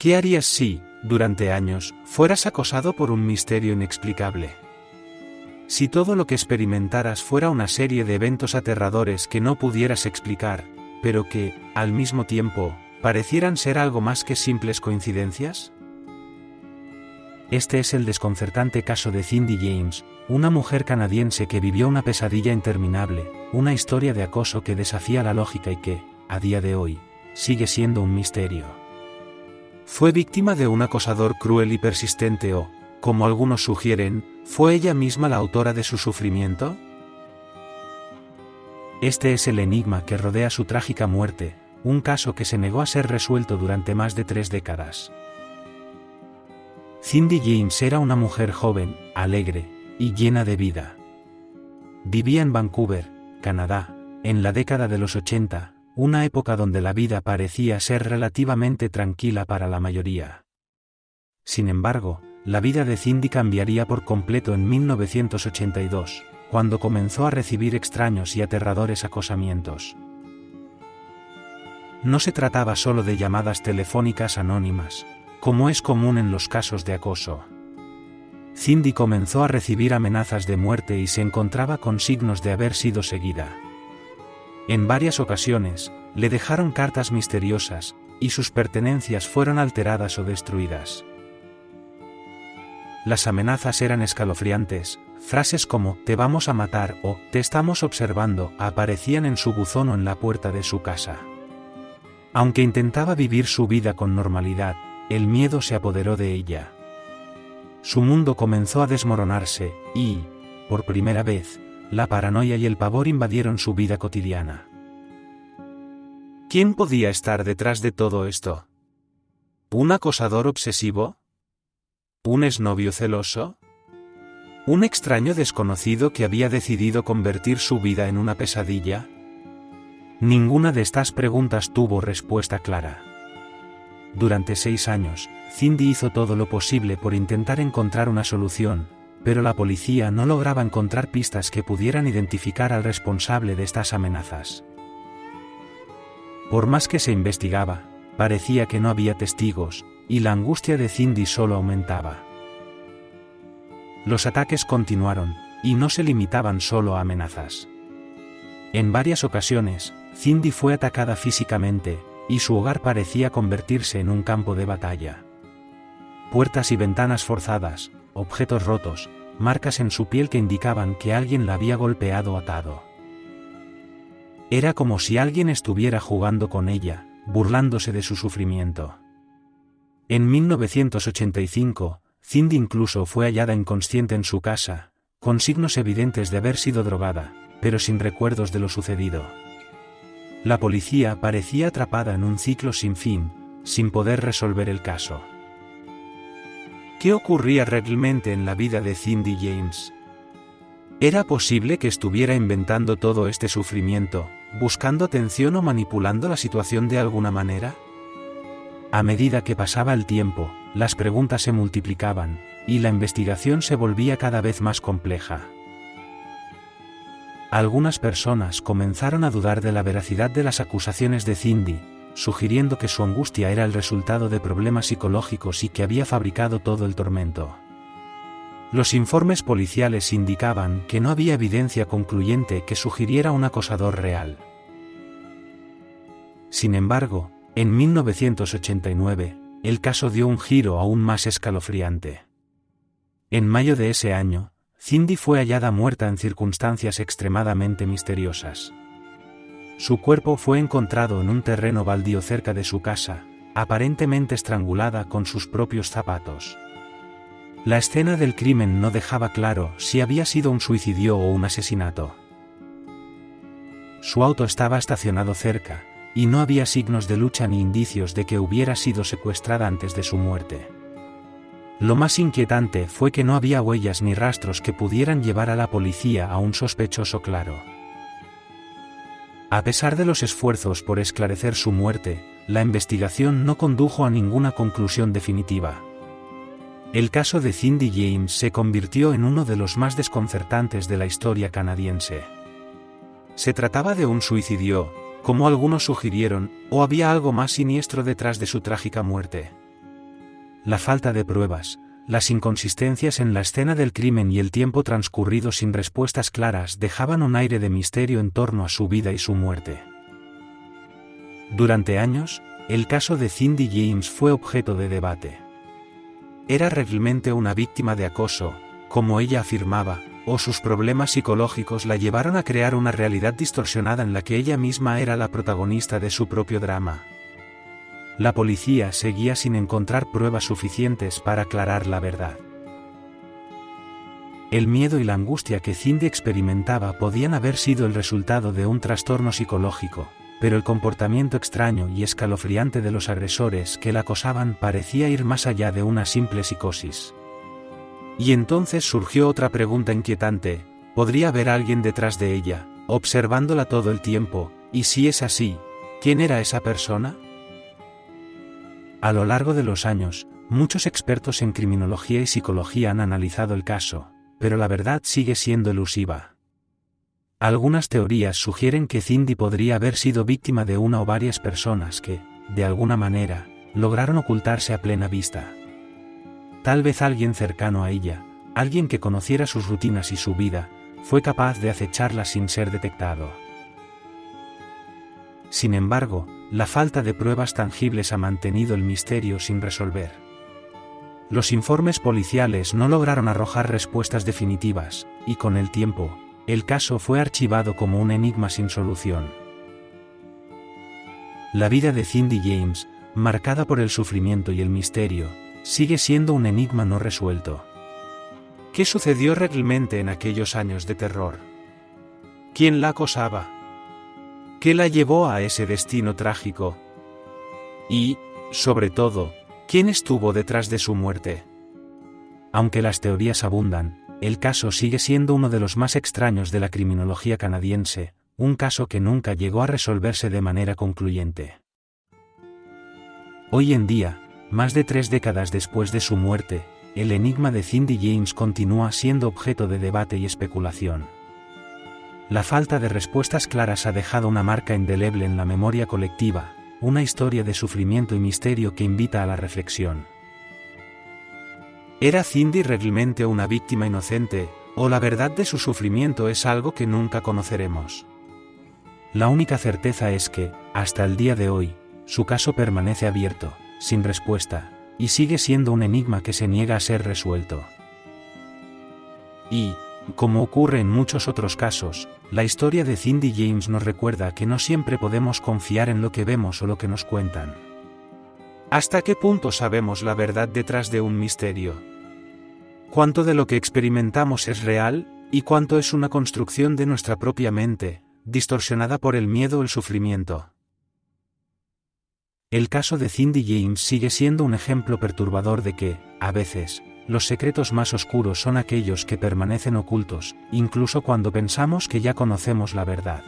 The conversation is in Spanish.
¿Qué harías si, durante años, fueras acosado por un misterio inexplicable? Si todo lo que experimentaras fuera una serie de eventos aterradores que no pudieras explicar, pero que, al mismo tiempo, parecieran ser algo más que simples coincidencias? Este es el desconcertante caso de Cindy James, una mujer canadiense que vivió una pesadilla interminable, una historia de acoso que desafía la lógica y que, a día de hoy, sigue siendo un misterio. ¿Fue víctima de un acosador cruel y persistente o, como algunos sugieren, fue ella misma la autora de su sufrimiento? Este es el enigma que rodea su trágica muerte, un caso que se negó a ser resuelto durante más de 3 décadas. Cindy James era una mujer joven, alegre y llena de vida. Vivía en Vancouver, Canadá, en la década de los 80, una época donde la vida parecía ser relativamente tranquila para la mayoría. Sin embargo, la vida de Cindy cambiaría por completo en 1982, cuando comenzó a recibir extraños y aterradores acosamientos. No se trataba solo de llamadas telefónicas anónimas, como es común en los casos de acoso. Cindy comenzó a recibir amenazas de muerte y se encontraba con signos de haber sido seguida. En varias ocasiones, le dejaron cartas misteriosas, y sus pertenencias fueron alteradas o destruidas. Las amenazas eran escalofriantes, frases como «te vamos a matar» o «te estamos observando» aparecían en su buzón o en la puerta de su casa. Aunque intentaba vivir su vida con normalidad, el miedo se apoderó de ella. Su mundo comenzó a desmoronarse, y, por primera vez, la paranoia y el pavor invadieron su vida cotidiana. ¿Quién podía estar detrás de todo esto? ¿Un acosador obsesivo? ¿Un exnovio celoso? ¿Un extraño desconocido que había decidido convertir su vida en una pesadilla? Ninguna de estas preguntas tuvo respuesta clara. Durante 6 años, Cindy hizo todo lo posible por intentar encontrar una solución, pero la policía no lograba encontrar pistas que pudieran identificar al responsable de estas amenazas. Por más que se investigaba, parecía que no había testigos, y la angustia de Cindy solo aumentaba. Los ataques continuaron, y no se limitaban solo a amenazas. En varias ocasiones, Cindy fue atacada físicamente, y su hogar parecía convertirse en un campo de batalla. Puertas y ventanas forzadas, objetos rotos, marcas en su piel que indicaban que alguien la había golpeado o atado. Era como si alguien estuviera jugando con ella, burlándose de su sufrimiento. En 1985, Cindy incluso fue hallada inconsciente en su casa, con signos evidentes de haber sido drogada, pero sin recuerdos de lo sucedido. La policía parecía atrapada en un ciclo sin fin, sin poder resolver el caso. ¿Qué ocurría realmente en la vida de Cindy James? ¿Era posible que estuviera inventando todo este sufrimiento, buscando atención o manipulando la situación de alguna manera? A medida que pasaba el tiempo, las preguntas se multiplicaban, y la investigación se volvía cada vez más compleja. Algunas personas comenzaron a dudar de la veracidad de las acusaciones de Cindy, sugiriendo que su angustia era el resultado de problemas psicológicos y que había fabricado todo el tormento. Los informes policiales indicaban que no había evidencia concluyente que sugiriera un acosador real. Sin embargo, en 1989, el caso dio un giro aún más escalofriante. En mayo de ese año, Cindy fue hallada muerta en circunstancias extremadamente misteriosas. Su cuerpo fue encontrado en un terreno baldío cerca de su casa, aparentemente estrangulada con sus propios zapatos. La escena del crimen no dejaba claro si había sido un suicidio o un asesinato. Su auto estaba estacionado cerca, y no había signos de lucha ni indicios de que hubiera sido secuestrada antes de su muerte. Lo más inquietante fue que no había huellas ni rastros que pudieran llevar a la policía a un sospechoso claro. A pesar de los esfuerzos por esclarecer su muerte, la investigación no condujo a ninguna conclusión definitiva. El caso de Cindy James se convirtió en uno de los más desconcertantes de la historia canadiense. ¿Se trataba de un suicidio, como algunos sugirieron, o había algo más siniestro detrás de su trágica muerte? la falta de pruebas, las inconsistencias en la escena del crimen y el tiempo transcurrido sin respuestas claras dejaban un aire de misterio en torno a su vida y su muerte. Durante años, el caso de Cindy James fue objeto de debate. ¿Era realmente una víctima de acoso, como ella afirmaba, o sus problemas psicológicos la llevaron a crear una realidad distorsionada en la que ella misma era la protagonista de su propio drama? La policía seguía sin encontrar pruebas suficientes para aclarar la verdad. El miedo y la angustia que Cindy experimentaba podían haber sido el resultado de un trastorno psicológico, pero el comportamiento extraño y escalofriante de los agresores que la acosaban parecía ir más allá de una simple psicosis. Y entonces surgió otra pregunta inquietante: ¿podría haber alguien detrás de ella, observándola todo el tiempo? Y si es así, ¿quién era esa persona? A lo largo de los años, muchos expertos en criminología y psicología han analizado el caso, pero la verdad sigue siendo elusiva. Algunas teorías sugieren que Cindy podría haber sido víctima de una o varias personas que, de alguna manera, lograron ocultarse a plena vista. Tal vez alguien cercano a ella, alguien que conociera sus rutinas y su vida, fue capaz de acecharla sin ser detectado. Sin embargo, la falta de pruebas tangibles ha mantenido el misterio sin resolver. Los informes policiales no lograron arrojar respuestas definitivas, y con el tiempo, el caso fue archivado como un enigma sin solución. La vida de Cindy James, marcada por el sufrimiento y el misterio, sigue siendo un enigma no resuelto. ¿Qué sucedió realmente en aquellos años de terror? ¿Quién la acosaba? ¿Qué la llevó a ese destino trágico? Y, sobre todo, ¿quién estuvo detrás de su muerte? Aunque las teorías abundan, el caso sigue siendo uno de los más extraños de la criminología canadiense, un caso que nunca llegó a resolverse de manera concluyente. Hoy en día, más de 3 décadas después de su muerte, el enigma de Cindy James continúa siendo objeto de debate y especulación. La falta de respuestas claras ha dejado una marca indeleble en la memoria colectiva, una historia de sufrimiento y misterio que invita a la reflexión. ¿Era Cindy realmente una víctima inocente, o la verdad de su sufrimiento es algo que nunca conoceremos? La única certeza es que, hasta el día de hoy, su caso permanece abierto, sin respuesta, y sigue siendo un enigma que se niega a ser resuelto. Y, como ocurre en muchos otros casos, la historia de Cindy James nos recuerda que no siempre podemos confiar en lo que vemos o lo que nos cuentan. ¿Hasta qué punto sabemos la verdad detrás de un misterio? ¿Cuánto de lo que experimentamos es real, y cuánto es una construcción de nuestra propia mente, distorsionada por el miedo o el sufrimiento? El caso de Cindy James sigue siendo un ejemplo perturbador de que, a veces, los secretos más oscuros son aquellos que permanecen ocultos, incluso cuando pensamos que ya conocemos la verdad.